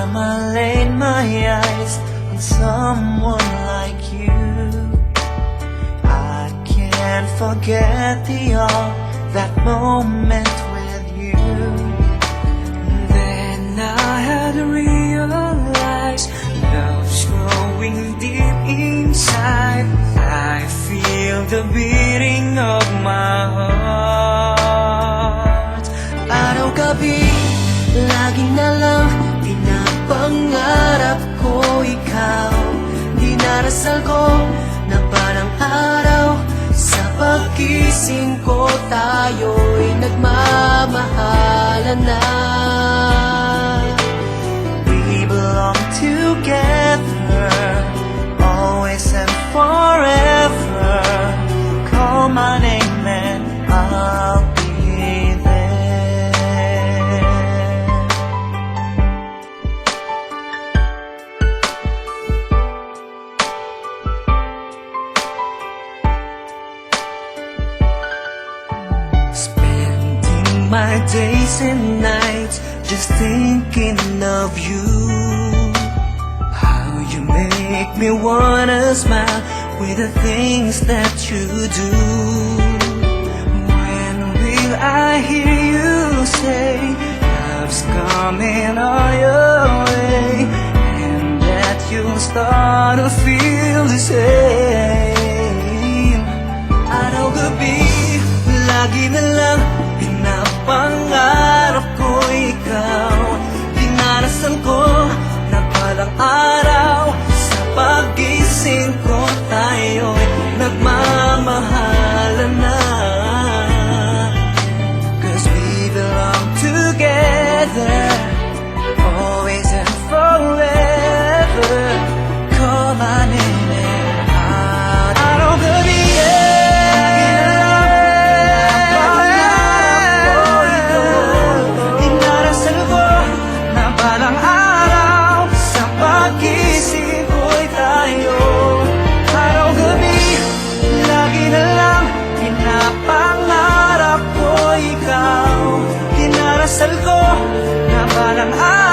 time I laid my eyes on someone like you, I can't forget that moment with you. Then I had to realize love's growing deep inside. I feel the beating of my heart. Araw-gabi, laging na lang pinapangarap ko ikaw. Dinarasal ko na parang araw, sa pagkising ko tayo'y nagmamahalan na. We belong together, always and forever. Call my name and I'll be there. Spending my days and nights just thinking of you. How you make me wanna smile with the things that you do. When will I hear you say love's coming all your way, and that you'll start to feel the same? Araw-gabi, lagi na lang pinapangarap ko ikaw. Dinarasal ko na palang araw, sa paggising ko tayo'y nagmamahalan na. 'Cause we belong together, always and forever. Call my name and araw-gabi, dinarasal ko na balang araw, sa pag-isip ko'y tayo. Araw-gabi, lagi na lang pinapangarap ko ikaw. Dinarasal ko na balang araw,